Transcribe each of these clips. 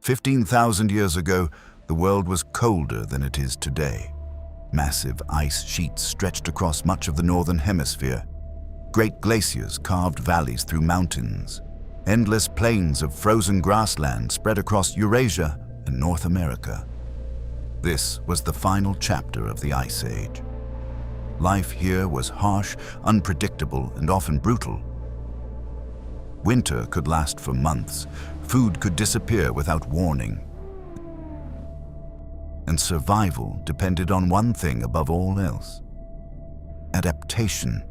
15,000 years ago, the world was colder than it is today. Massive ice sheets stretched across much of the northern hemisphere. Great glaciers carved valleys through mountains. Endless plains of frozen grassland spread across Eurasia and North America. This was the final chapter of the Ice Age. Life here was harsh, unpredictable, and often brutal. Winter could last for months. Food could disappear without warning. And survival depended on one thing above all else: adaptation.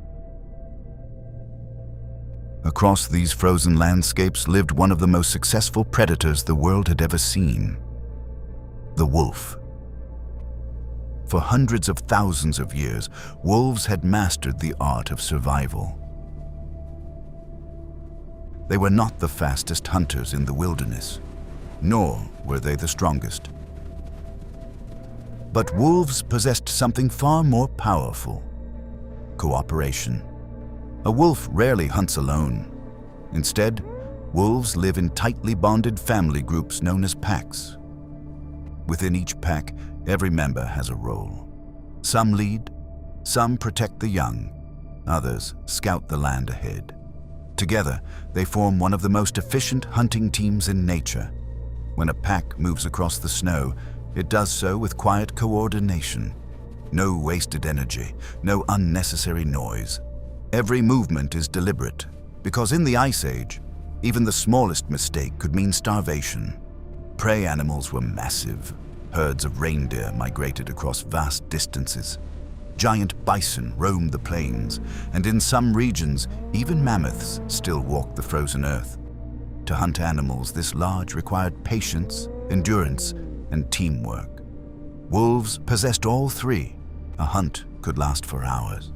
Across these frozen landscapes lived one of the most successful predators the world had ever seen: the wolf. For hundreds of thousands of years, wolves had mastered the art of survival. They were not the fastest hunters in the wilderness, nor were they the strongest. But wolves possessed something far more powerful: cooperation. A wolf rarely hunts alone. Instead, wolves live in tightly bonded family groups known as packs. Within each pack, every member has a role. Some lead, some protect the young, others scout the land ahead. Together, they form one of the most efficient hunting teams in nature. When a pack moves across the snow, it does so with quiet coordination. No wasted energy, no unnecessary noise. Every movement is deliberate, because in the Ice Age, even the smallest mistake could mean starvation. Prey animals were massive. Herds of reindeer migrated across vast distances. Giant bison roamed the plains, and in some regions, even mammoths still walked the frozen earth. To hunt animals this large required patience, endurance, and teamwork. Wolves possessed all three. A hunt could last for hours,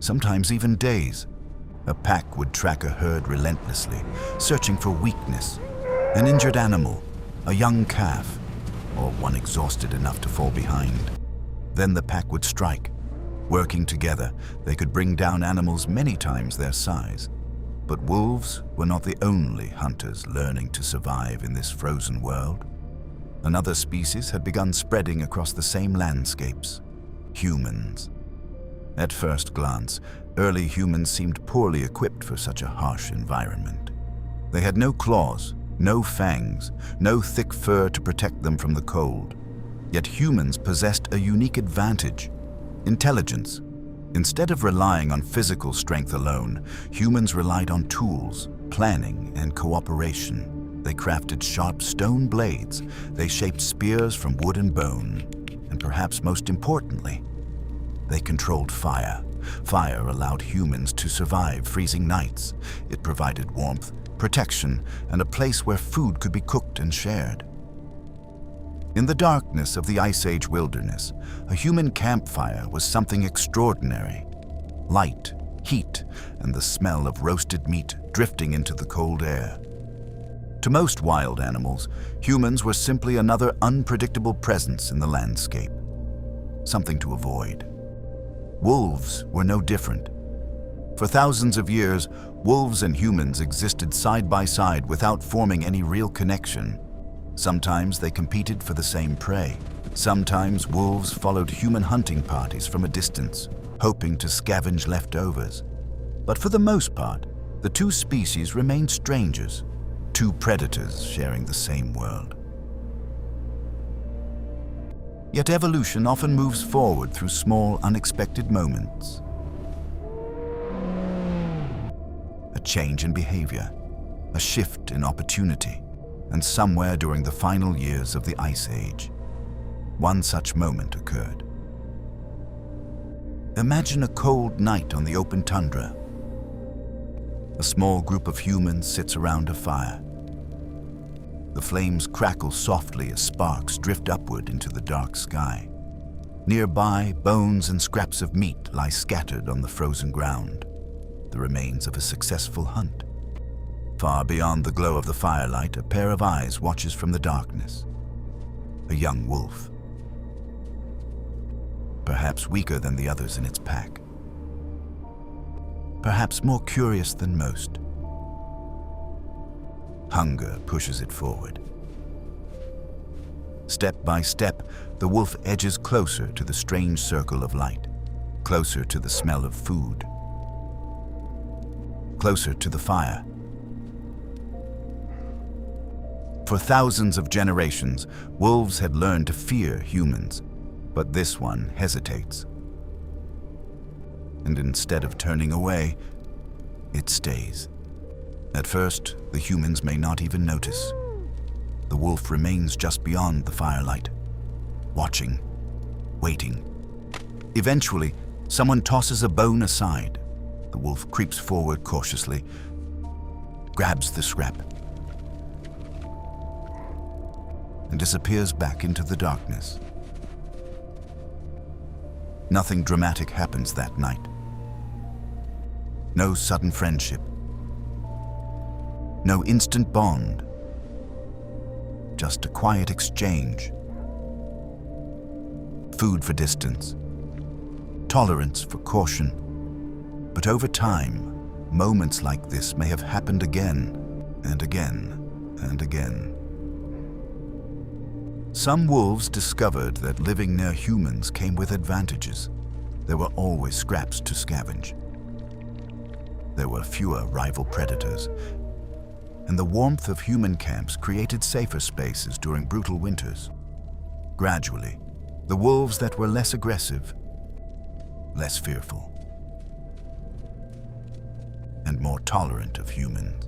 sometimes even days. A pack would track a herd relentlessly, searching for weakness, an injured animal, a young calf, or one exhausted enough to fall behind. Then the pack would strike. Working together, they could bring down animals many times their size. But wolves were not the only hunters learning to survive in this frozen world. Another species had begun spreading across the same landscapes: humans. At first glance, early humans seemed poorly equipped for such a harsh environment. They had no claws, no fangs, no thick fur to protect them from the cold. Yet humans possessed a unique advantage: intelligence. Instead of relying on physical strength alone, humans relied on tools, planning, and cooperation. They crafted sharp stone blades, they shaped spears from wood and bone, and perhaps most importantly, they controlled fire. Fire allowed humans to survive freezing nights. It provided warmth, protection, and a place where food could be cooked and shared. In the darkness of the Ice Age wilderness, a human campfire was something extraordinary. Light, heat, and the smell of roasted meat drifting into the cold air. To most wild animals, humans were simply another unpredictable presence in the landscape, something to avoid. Wolves were no different. For thousands of years, wolves and humans existed side by side without forming any real connection. Sometimes they competed for the same prey. Sometimes wolves followed human hunting parties from a distance, hoping to scavenge leftovers. But for the most part, the two species remained strangers, two predators sharing the same world. Yet evolution often moves forward through small, unexpected moments. A change in behavior, a shift in opportunity, and somewhere during the final years of the Ice Age, one such moment occurred. Imagine a cold night on the open tundra. A small group of humans sits around a fire. The flames crackle softly as sparks drift upward into the dark sky. Nearby, bones and scraps of meat lie scattered on the frozen ground, the remains of a successful hunt. Far beyond the glow of the firelight, a pair of eyes watches from the darkness. A young wolf. Perhaps weaker than the others in its pack. Perhaps more curious than most. Hunger pushes it forward. Step by step, the wolf edges closer to the strange circle of light, closer to the smell of food, closer to the fire. For thousands of generations, wolves had learned to fear humans, but this one hesitates. And instead of turning away, it stays. At first, the humans may not even notice. The wolf remains just beyond the firelight, watching, waiting. Eventually, someone tosses a bone aside. The wolf creeps forward cautiously, grabs the scrap, and disappears back into the darkness. Nothing dramatic happens that night. No sudden friendship. No instant bond. Just a quiet exchange. Food for distance. Tolerance for caution. But over time, moments like this may have happened again and again and again. Some wolves discovered that living near humans came with advantages. There were always scraps to scavenge. There were fewer rival predators, and the warmth of human camps created safer spaces during brutal winters. Gradually, the wolves that were less aggressive, less fearful, and more tolerant of humans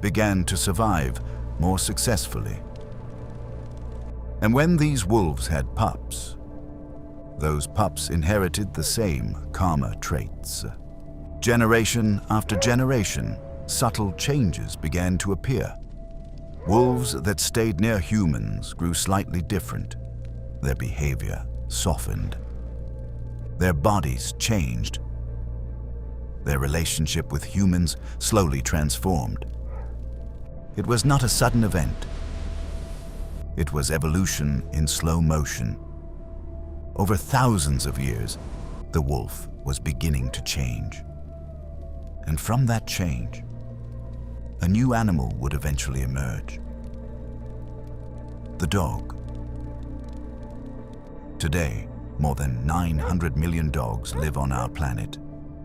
began to survive more successfully. And when these wolves had pups, those pups inherited the same calmer traits. Generation after generation, subtle changes began to appear. Wolves that stayed near humans grew slightly different. Their behavior softened. Their bodies changed. Their relationship with humans slowly transformed. It was not a sudden event. It was evolution in slow motion. Over thousands of years, the wolf was beginning to change. And from that change, a new animal would eventually emerge. The dog. Today, more than 900 million dogs live on our planet.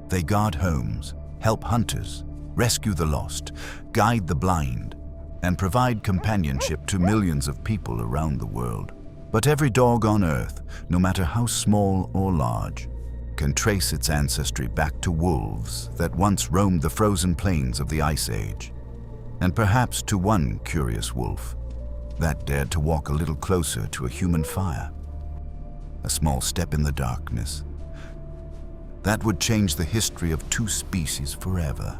They guard homes, help hunters, rescue the lost, guide the blind, and provide companionship to millions of people around the world. But every dog on Earth, no matter how small or large, can trace its ancestry back to wolves that once roamed the frozen plains of the Ice Age. And perhaps to one curious wolf that dared to walk a little closer to a human fire. A small step in the darkness. That would change the history of two species forever.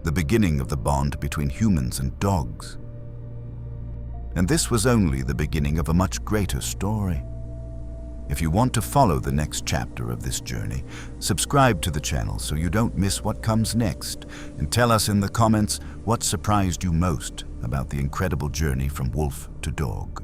The beginning of the bond between humans and dogs. And this was only the beginning of a much greater story. If you want to follow the next chapter of this journey, subscribe to the channel so you don't miss what comes next, and tell us in the comments what surprised you most about the incredible journey from wolf to dog.